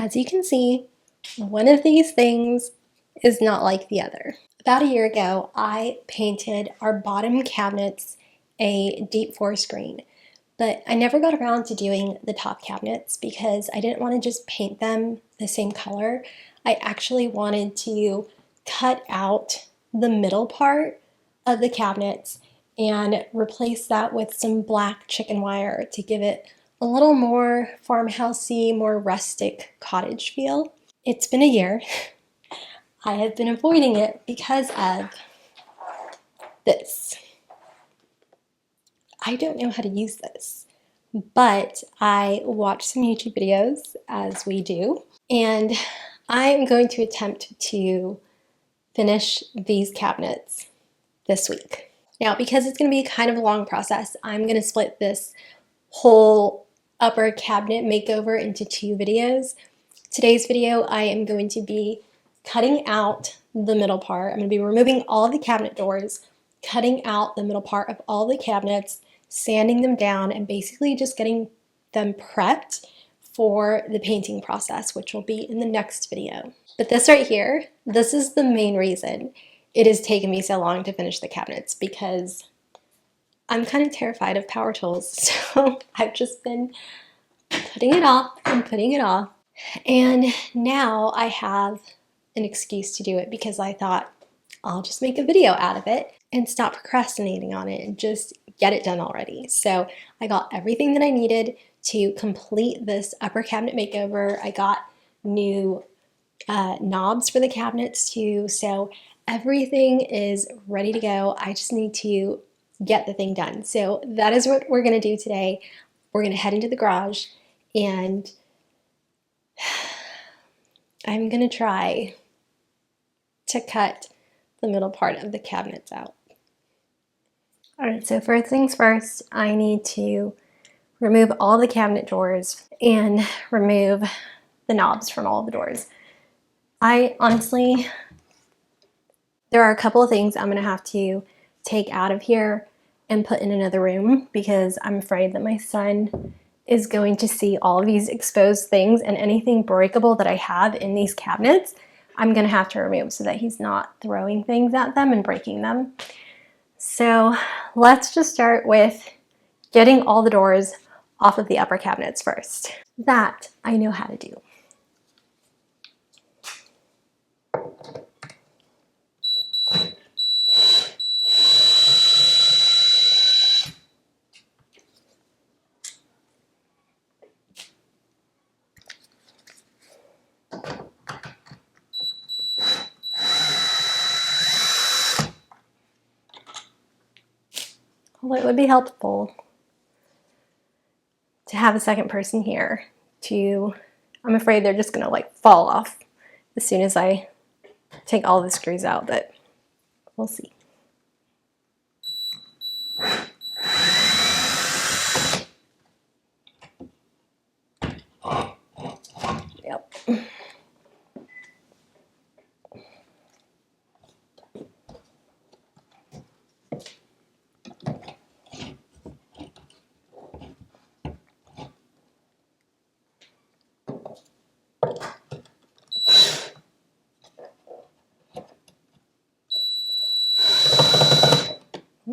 As you can see, one of these things is not like the other. About a year ago, I painted our bottom cabinets a deep forest green, but I never got around to doing the top cabinets because I didn't want to just paint them the same color. I actually wanted to cut out the middle part of the cabinets and replace that with some black chicken wire to give it a little more farmhousey, more rustic cottage feel. It's been a year. I have been avoiding it because of this. I don't know how to use this, but I watched some YouTube videos, as we do, and I'm going to attempt to finish these cabinets this week. Now, because it's going to be kind of a long process, I'm going to split this whole upper cabinet makeover into 2 videos. Today's video, I am going to be cutting out the middle part. I'm going to be removing all the cabinet doors, cutting out the middle part of all the cabinets, sanding them down, and basically just getting them prepped for the painting process, which will be in the next video. But this right here, this is the main reason it has taken me so long to finish the cabinets, because I'm kind of terrified of power tools. So I've just been putting it off and putting it off. And now I have an excuse to do it because I thought I'll just make a video out of it and stop procrastinating on it and just get it done already. So I got everything that I needed to complete this upper cabinet makeover. I got new knobs for the cabinets too. So everything is ready to go. I just need to get the thing done. So that is what we're going to do today. We're going to head into the garage and I'm going to try to cut the middle part of the cabinets out. Alright, so first things first, I need to remove all the cabinet doors and remove the knobs from all the doors. I honestly, there are a couple of things I'm going to have to take out of here and put in another room because I'm afraid that my son is going to see all of these exposed things, and anything breakable that I have in these cabinets I'm going to have to remove so that he's not throwing things at them and breaking them. So let's just start with getting all the doors off of the upper cabinets first. That I know how to do. Well, it would be helpful to have a second person here I'm afraid they're just gonna like fall off as soon as I take all the screws out, but we'll see. Yep.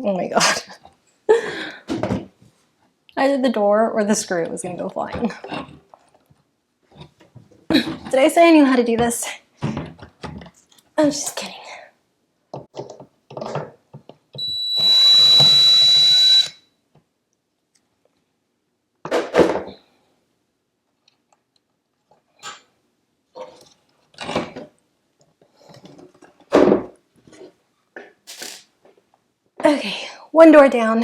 Oh my god. Either the door or the screw was gonna go flying. Did I say I knew how to do this? I was just kidding. Okay, one door down.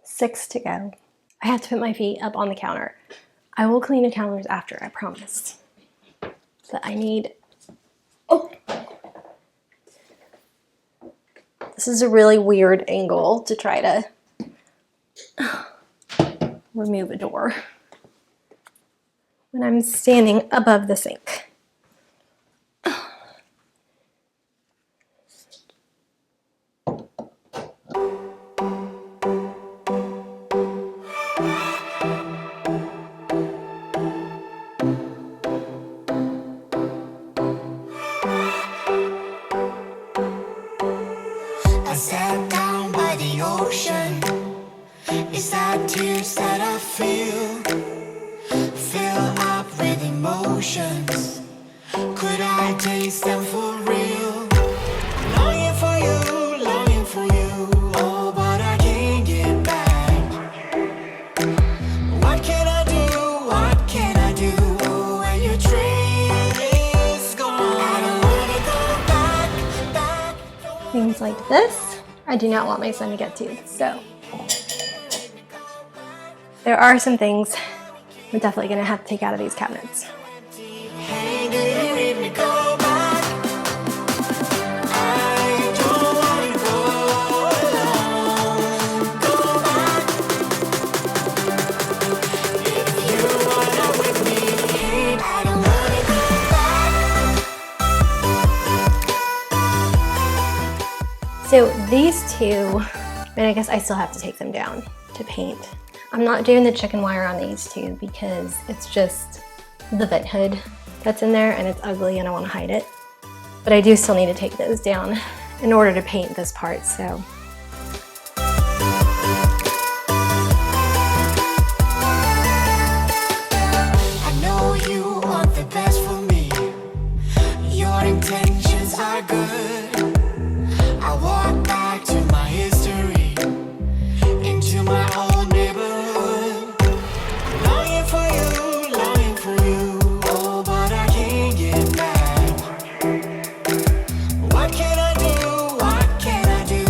6 to go. I have to put my feet up on the counter. I will clean the counters after, I promise. But I need... Oh! This is a really weird angle to try to remove a door when I'm standing above the sink. emotions. Could I taste them for real? Longing for you, longing for you. Oh, but I can't get back. What can I do? What can I do when your train is gone? I don't wanna go back. Things like this, I do not want my son to get to. So there are some things I'm definitely gonna have to take out of these cabinets. Hey, do you read me? Go back. I don't wanna go alone. Go back. If you are not with me, hey, I don't wanna go back. So these two, and I guess I still have to take them down to paint. I'm not doing the chicken wire on these two because it's just the vent hood that's in there and it's ugly and I want to hide it. But I do still need to take those down in order to paint this part, so. I know you want the best for me. Your intentions are good. I walk back to my history, into my old neighborhood. Longing for you, longing for you. Oh, but I can't get back. What can I do? What can I do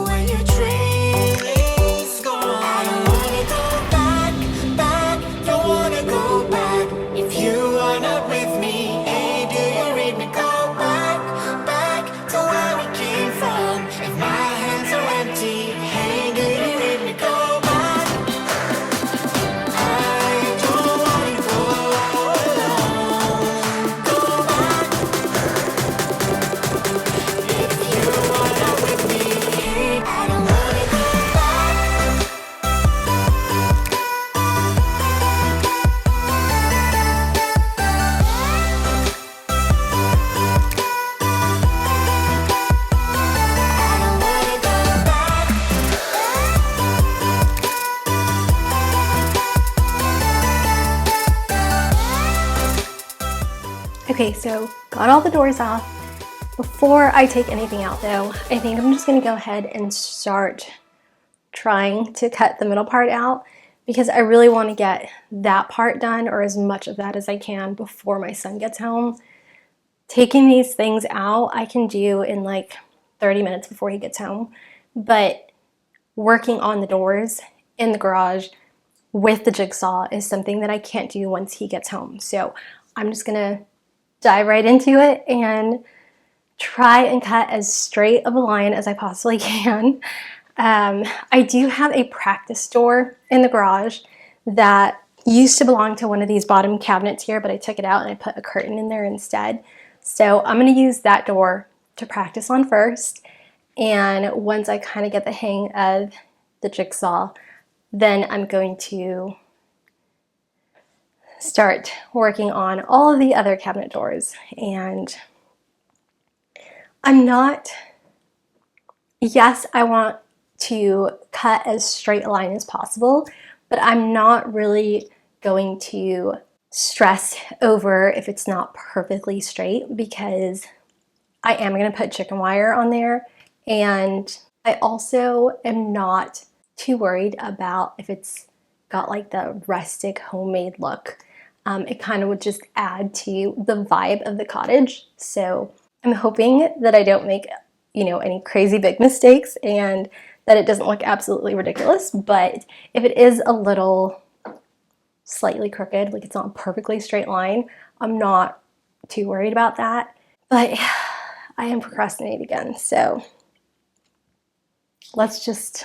when your train is gone? I don't wanna go back, back. Don't wanna go back. If you are not with me, hey, do you read me? Go back, back to where we came from. If my hands are empty, hey, do you read me? Go back. I don't wanna go alone. Go back. If you are not with me, hey, I don't wanna go back. I don't wanna go back. Okay, so got all the doors off. Before I take anything out though, I think I'm just gonna go ahead and start trying to cut the middle part out because I really want to get that part done, or as much of that as I can, before my son gets home. Taking these things out I can do in like 30 minutes before he gets home, but working on the doors in the garage with the jigsaw is something that I can't do once he gets home. So I'm just gonna dive right into it and try and cut as straight of a line as I possibly can. I do have a practice door in the garage that used to belong to one of these bottom cabinets here, but I took it out and I put a curtain in there instead. So I'm going to use that door to practice on first. And once I kind of get the hang of the jigsaw, then I'm going to start working on all of the other cabinet doors. And I'm not, yes, I want to cut as straight a line as possible, but I'm not really going to stress over if it's not perfectly straight because I am going to put chicken wire on there, and I also am not too worried about if it's got like the rustic homemade look. It kind of would just add to the vibe of the cottage. So I'm hoping that I don't make, any crazy big mistakes and that it doesn't look absolutely ridiculous. But if it is a little slightly crooked, like it's not a perfectly straight line, I'm not too worried about that. But I am procrastinating again. So let's just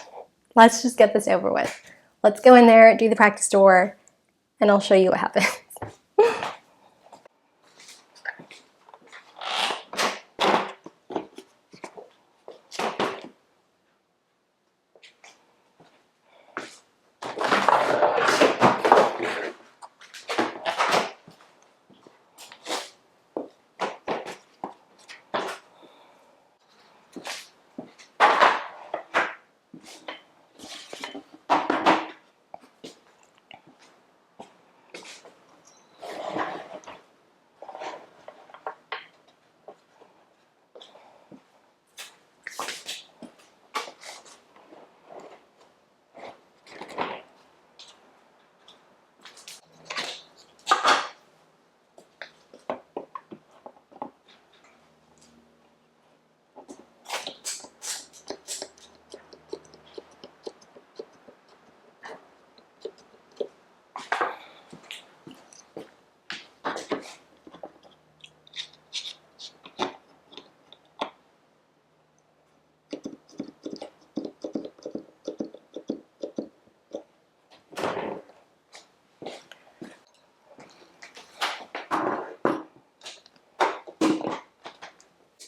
get this over with. Let's go in there, do the practice door, and I'll show you what happens.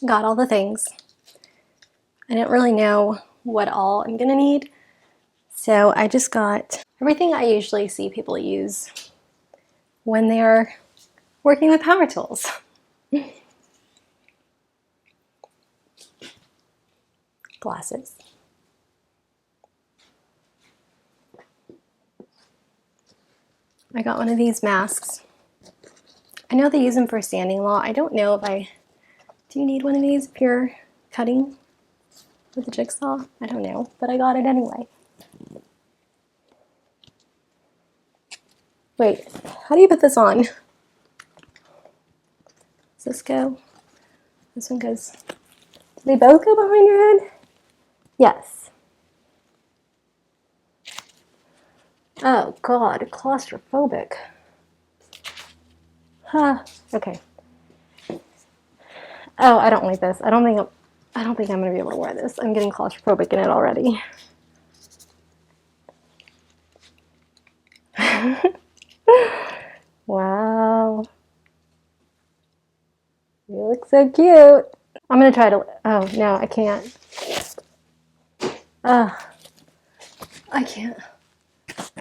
got all the things. I didn't really know what all I'm gonna need, so I just got everything I usually see people use when they are working with power tools. Glasses. I got one of these masks. I know they use them for sanding a lot. I don't know if do you need one of these if you're cutting with a jigsaw? I don't know, but I got it anyway. Wait, how do you put this on? Does this go? This one goes. Do they both go behind your head? Yes. Oh God, claustrophobic. Huh. Okay. Oh, I don't like this. I don't think I'm gonna be able to wear this. I'm getting claustrophobic in it already. Wow. You look so cute. I'm gonna try to, oh no, I can't. I can't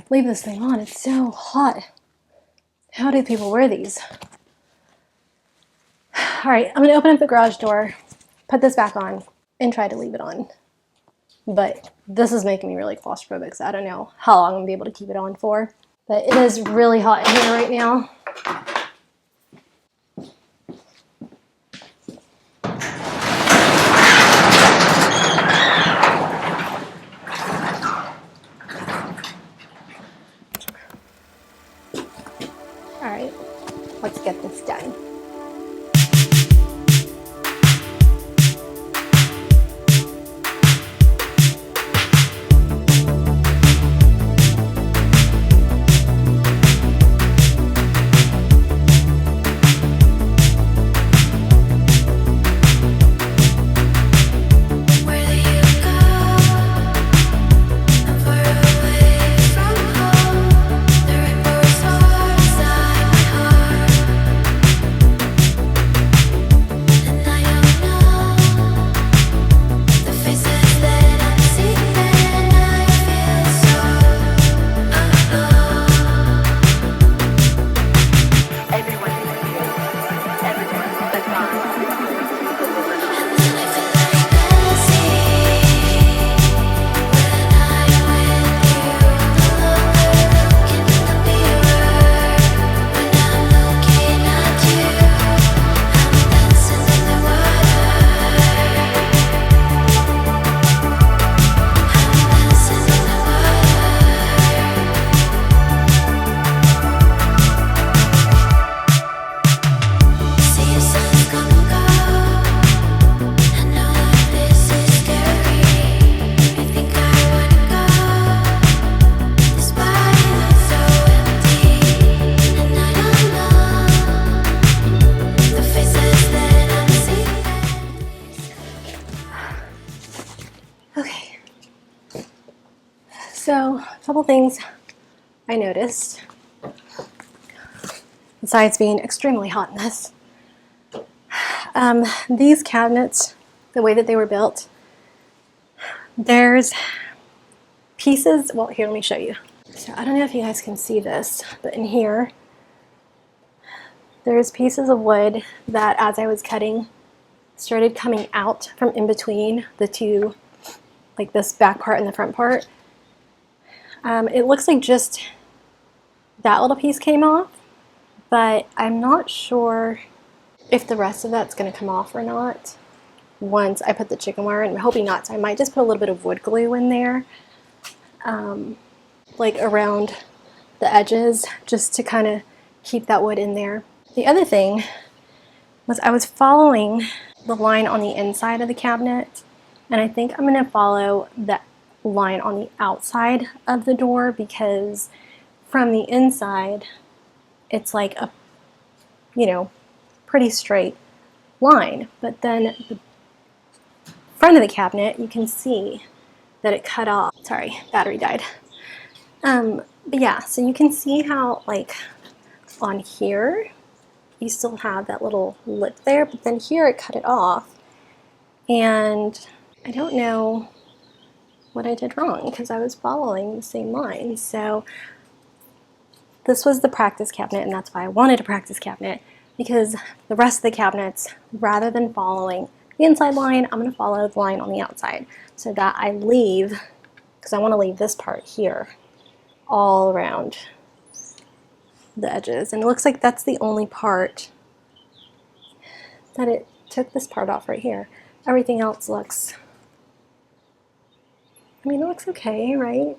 leave this thing on. It's so hot. How do people wear these? All right, I'm gonna open up the garage door, put this back on, and try to leave it on. But this is making me really claustrophobic, so I don't know how long I'm gonna be able to keep it on for. But it is really hot in here right now. All right, let's get this done. Where do you go? I'm far away from home. The ripples are inside my heart, and I don't know the faces that I see, and I feel so alone. Everyone is here. Everyone but God. And then I feel like Nancy when I'm with you. No longer looking in the mirror. When I'm looking at you, I'm dancing in the water. I'm dancing in the water. See your sun's come and go. I know that this is scary. I think I wanna go. This body looks so empty, and I don't know the faces that I'm seeing. Okay. So, a couple things I noticed, besides being extremely hot in this. These cabinets, the way that they were built, there's pieces, well, here, let me show you. So I don't know if you guys can see this, but in here, there's pieces of wood that as I was cutting, started coming out from in between the two, like this back part and the front part. It looks like just that little piece came off, but I'm not sure if the rest of that's going to come off or not once I put the chicken wire in. I'm hoping not, so I might just put a little bit of wood glue in there, like around the edges, just to kind of keep that wood in there. The other thing was I was following the line on the inside of the cabinet, and I think I'm going to follow that line on the outside of the door, because from the inside it's like a, you know, pretty straight line, but then the front of the cabinet you can see that it cut off. Sorry, battery died. But yeah, so you can see how like on here you still have that little lip there, but then here it cut it off, And I don't know what I did wrong because I was following the same line. So this was the practice cabinet, and that's why I wanted a practice cabinet, because the rest of the cabinets, rather than following the inside line, I'm going to follow the line on the outside so that I leave, because I want to leave this part here all around the edges. And it looks like that's the only part that it took this part off right here. Everything else looks, I mean, it looks okay, right?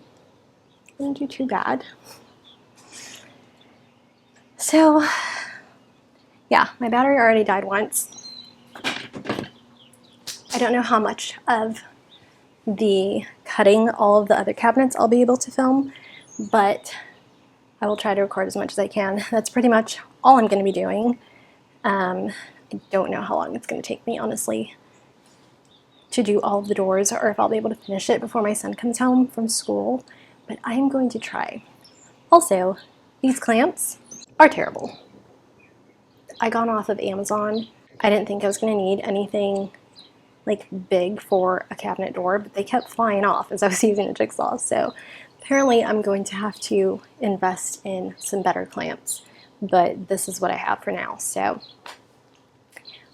Didn't do too bad. So yeah, my battery already died once. I don't know how much of the cutting all of the other cabinets I'll be able to film, but I will try to record as much as I can. That's pretty much all I'm going to be doing. I don't know how long it's going to take me, honestly, to do all of the doors, or if I'll be able to finish it before my son comes home from school, but I am going to try. Also, these clamps are terrible. I got off of Amazon. I didn't think I was going to need anything like big for a cabinet door, but they kept flying off as I was using the Jigsaw. So apparently I'm going to have to invest in some better clamps, but this is what I have for now. So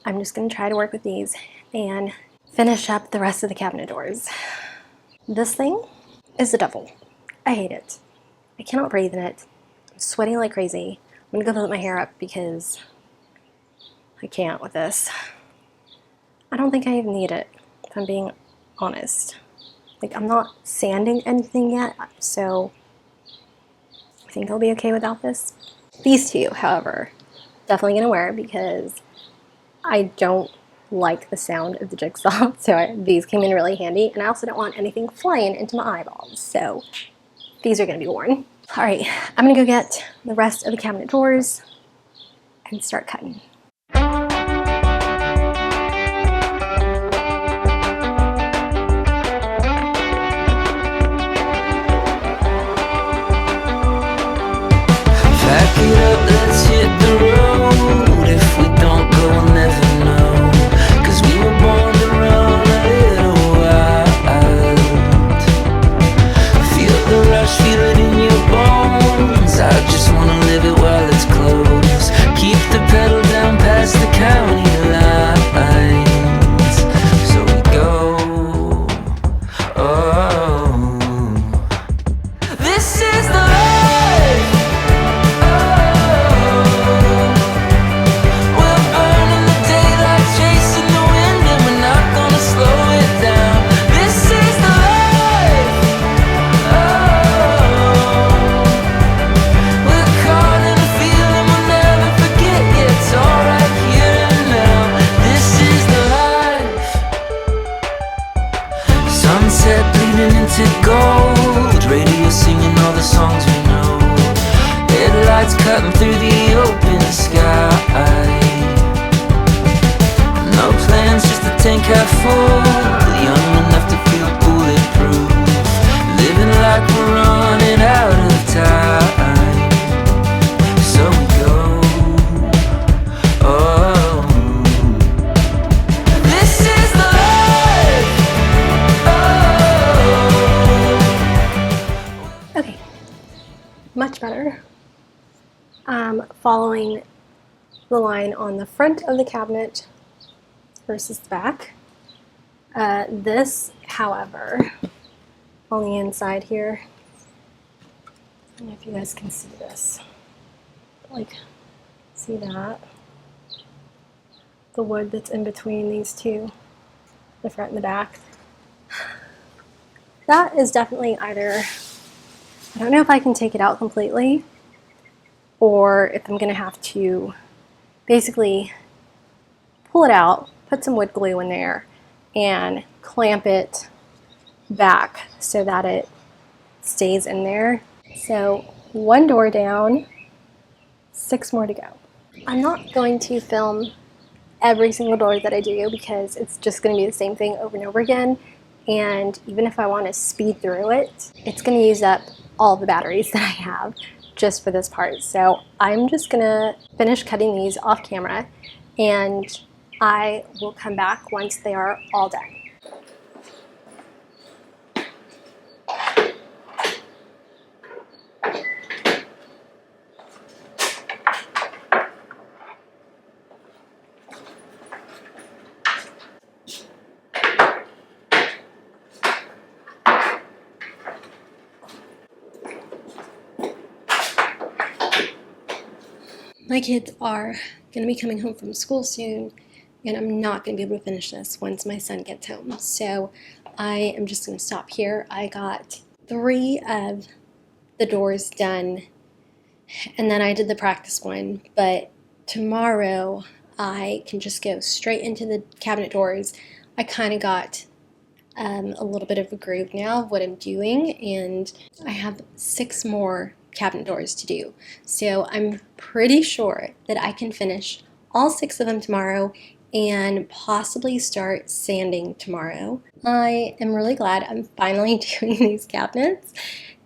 I'm just going to try to work with these and finish up the rest of the cabinet doors. This thing is the devil. I hate it. I cannot breathe in it. I'm sweating like crazy. I'm going to go put my hair up because I can't with this. I don't think I even need it, if I'm being honest. Like, I'm not sanding anything yet, so I think I'll be okay without this. These two, however, definitely gonna wear because I don't like the sound of the Jigsaw, so these came in really handy, and I also don't want anything flying into my eyeballs, so these are gonna be worn. All right, I'm gonna go get the rest of the cabinet drawers and start cutting. Pack it up, let's hit the road. If we don't go, we'll never know. 'Cause we were born to run a little wild. Feel the rush, feel it in your bones. I just wanna live it while it's close. Keep the pedal down past the county lines. So we go. Oh, this is the gold, radio singing all the songs we know. Headlights cutting through the open sky. No plans, just a tank half full. Young enough to feel bulletproof. Living like we're running out of time. So we go. Oh, this is the life. Okay, much better. Following the line on the front of the cabinet versus the back. This, however, on the inside here, I don't know if you guys can see this. Like, see that? The wood that's in between these two, the front and the back. That is definitely either, I don't know if I can take it out completely, or if I'm gonna have to basically pull it out, put some wood glue in there, and clamp it back so that it stays in there. So 1 door down, 6 more to go. I'm not going to film every single door that I do because it's just going to be the same thing over and over again, and even if I want to speed through it, it's going to use up all the batteries that I have just for this part. So I'm just going to finish cutting these off camera, and I will come back once they are all done. My kids are going to be coming home from school soon, and I'm not going to be able to finish this once my son gets home. So I am just going to stop here. I got 3 of the doors done, and then I did the practice one. But tomorrow I can just go straight into the cabinet doors. I kind of got a little bit of a groove now of what I'm doing, and I have 6 more cabinet doors to do. So I'm pretty sure that I can finish all 6 of them tomorrow and possibly start sanding tomorrow. I am really glad I'm finally doing these cabinets,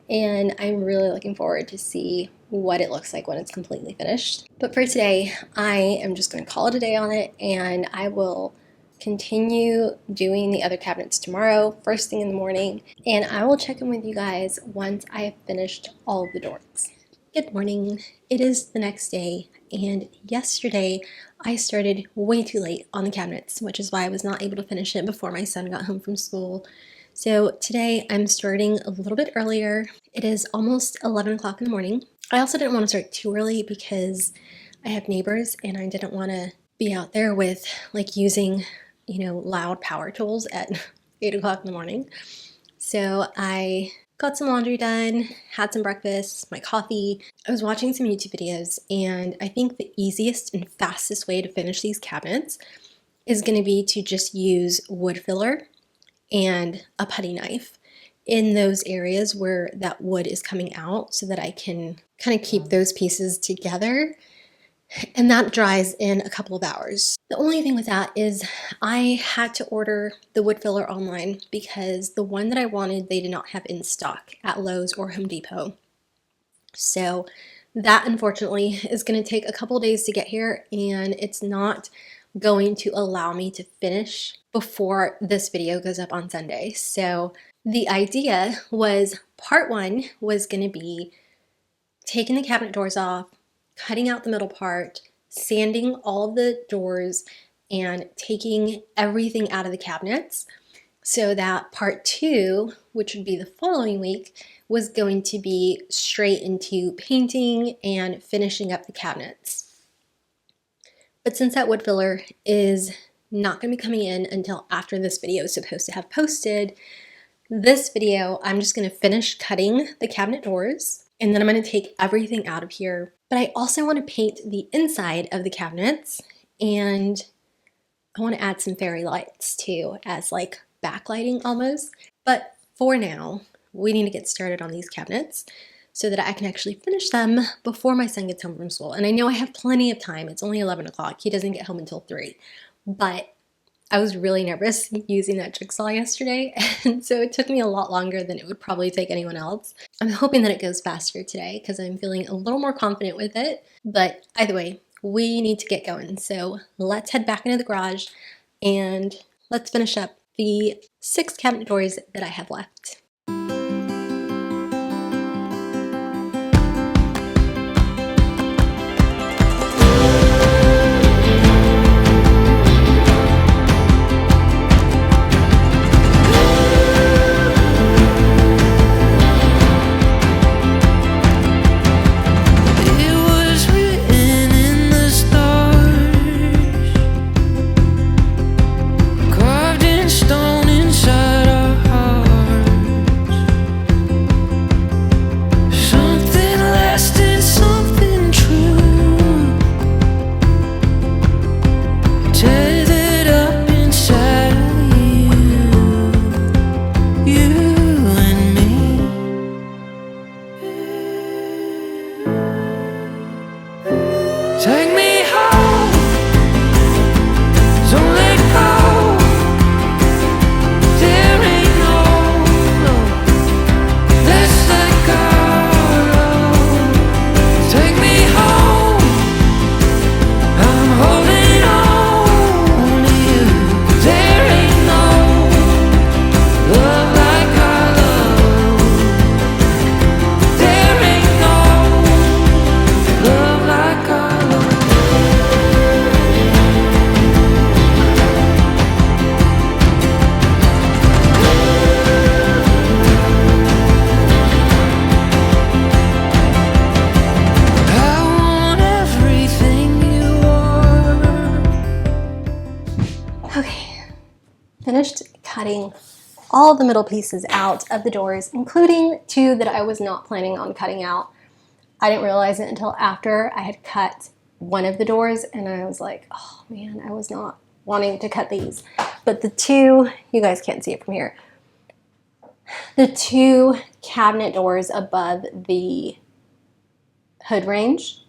and I'm really looking forward to see what it looks like when it's completely finished. But for today, I am just going to call it a day on it, and I will continue doing the other cabinets tomorrow, first thing in the morning, and I will check in with you guys once I have finished all of the doors. Good morning. It is the next day, and yesterday I started way too late on the cabinets, which is why I was not able to finish it before my son got home from school. So today I'm starting a little bit earlier. It is almost 11 o'clock in the morning. I also didn't want to start too early because I have neighbors and I didn't want to be out there with like using loud power tools at 8 o'clock in the morning. So I got some laundry done, had some breakfast, my coffee. I was watching some YouTube videos, and I think the easiest and fastest way to finish these cabinets is going to be to just use wood filler and a putty knife in those areas where that wood is coming out so that I can kind of keep those pieces together. And that dries in a couple of hours. The only thing with that is I had to order the wood filler online because the one that I wanted, they did not have in stock at Lowe's or Home Depot. So that unfortunately is going to take a couple of days to get here, and it's not going to allow me to finish before this video goes up on Sunday. So the idea was part 1 was going to be taking the cabinet doors off, cutting out the middle part, sanding all of the doors, and taking everything out of the cabinets, so that part 2, which would be the following week, was going to be straight into painting and finishing up the cabinets. But since that wood filler is not going to be coming in until after this video is supposed to have posted, this video I'm just going to finish cutting the cabinet doors, and then I'm going to take everything out of here. But I also want to paint the inside of the cabinets, and I want to add some fairy lights too, as like backlighting almost. But for now, we need to get started on these cabinets so that I can actually finish them before my son gets home from school. And I know I have plenty of time. It's only 11 o'clock. He doesn't get home until 3. But I was really nervous using that jigsaw yesterday, and so it took me a lot longer than it would probably take anyone else. I'm hoping that it goes faster today because I'm feeling a little more confident with it. But either way, we need to get going. So let's head back into the garage and let's finish up the 6 cabinet doors that I have left. Carved in stone inside our heart. finished cutting all the middle pieces out of the doors, including 2 that I was not planning on cutting out. I didn't realize it until after I had cut one of the doors, and I was like, oh man, I was not wanting to cut these. But the 2, you guys can't see it from here, the 2 cabinet doors above the hood range,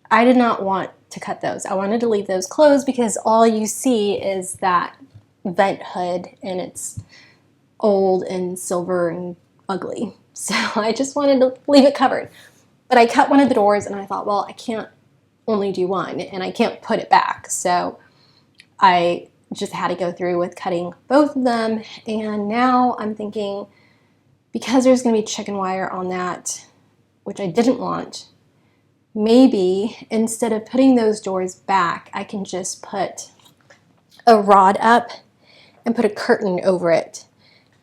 I did not want to cut those. I wanted to leave those closed because all you see is that vent hood, and it's old and silver and ugly. So I just wanted to leave it covered. But I cut one of the doors and I thought, well, I can't only do one and I can't put it back. So I just had to go through with cutting both of them. And now I'm thinking, because there's going to be chicken wire on that, which I didn't want, maybe instead of putting those doors back, I can just put a rod up and put a curtain over it.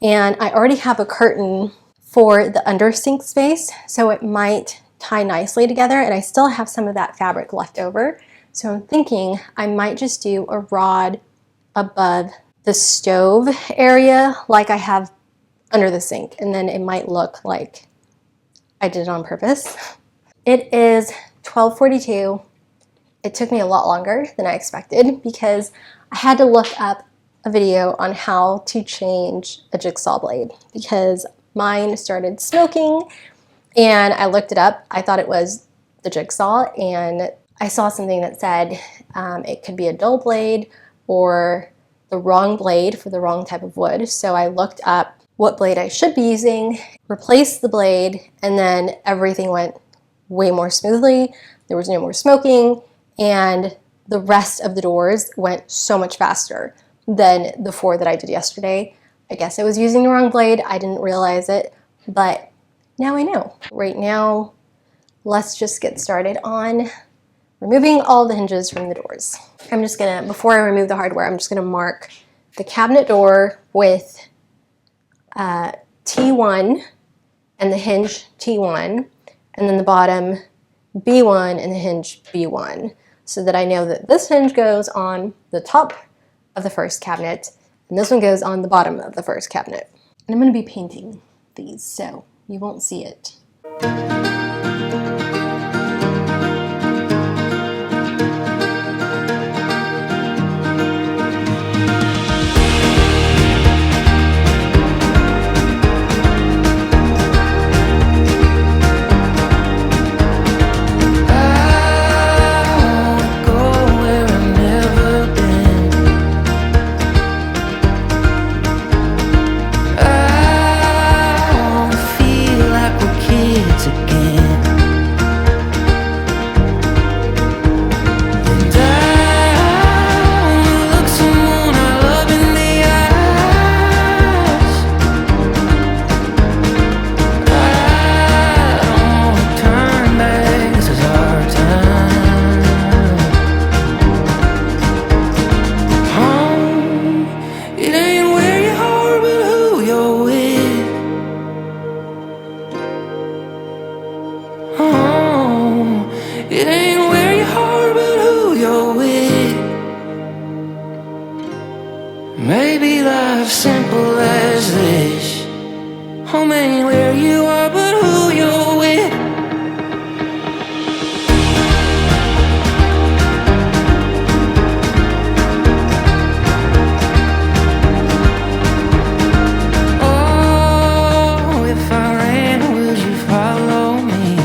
And I already have a curtain for the under sink space, so it might tie nicely together, and I still have some of that fabric left over. So I'm thinking I might just do a rod above the stove area like I have under the sink, and then it might look like I did it on purpose. It is 12:42. It took me a lot longer than I expected because I had to look up a video on how to change a jigsaw blade because mine started smoking, and I looked it up. I thought it was the jigsaw, and I saw something that said it could be a dull blade or the wrong blade for the wrong type of wood. So I looked up what blade I should be using, replaced the blade, and then everything went way more smoothly. There was no more smoking, and the rest of the doors went so much faster than the 4 that I did yesterday. I guess I was using the wrong blade. I didn't realize it, but now I know. Right now, let's just get started on removing all the hinges from the doors. I'm just gonna, before I remove the hardware, I'm just gonna mark the cabinet door with T1 and the hinge T1, and then the bottom B1 and the hinge B1, so that I know that this hinge goes on the top of the first cabinet and this one goes on the bottom of the first cabinet. And I'm going to be painting these, so you won't see it. Maybe life's simple as this. Home ain't where you are, but who you're with. Oh, if I ran, would you follow me?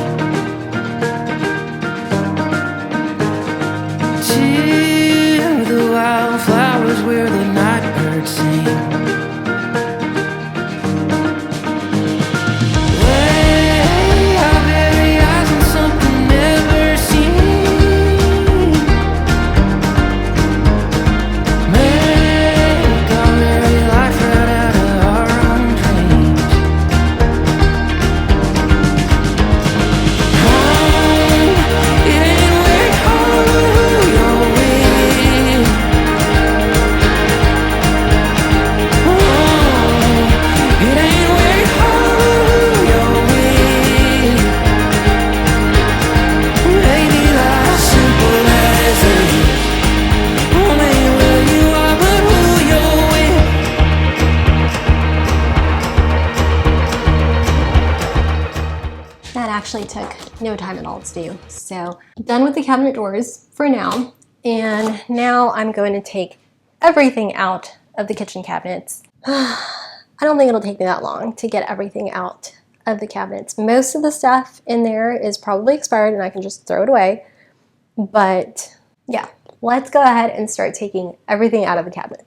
To the wildflowers where the night birds sing. Lay our very eyes on something never seen. Make our very life right out of our own dreams. Home, it ain't where you are, but who you're with. took no time at all to do. So done with the cabinet doors for now. And now I'm going to take everything out of the kitchen cabinets. I don't think it'll take me that long to get everything out of the cabinets. Most of the stuff in there is probably expired and I can just throw it away. But yeah, let's go ahead and start taking everything out of the cabinets.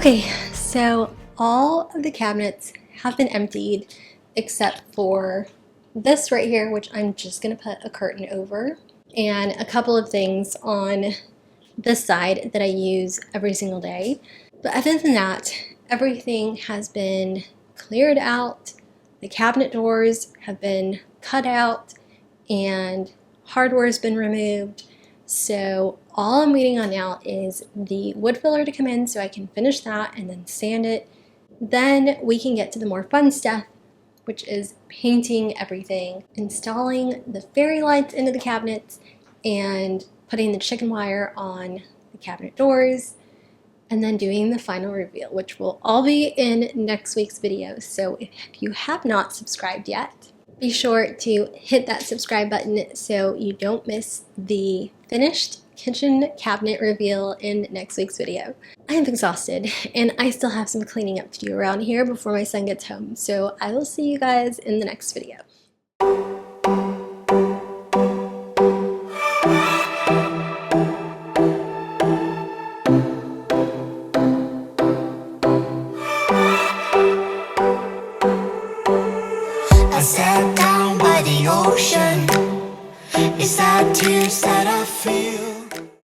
Okay, so all of the cabinets have been emptied except for this right here, which I'm just going to put a curtain over, and a couple of things on this side that I use every single day. But other than that, everything has been cleared out. The cabinet doors have been cut out and hardware has been removed. So all I'm waiting on now is the wood filler to come in so I can finish that and then sand it. Then we can get to the more fun stuff, which is painting everything, installing the fairy lights into the cabinets, and putting the chicken wire on the cabinet doors, and then doing the final reveal, which will all be in next week's video. So if you have not subscribed yet, be sure to hit that subscribe button so you don't miss the finished kitchen cabinet reveal in next week's video. I am exhausted and I still have some cleaning up to do around here before my son gets home. So I will see you guys in the next video.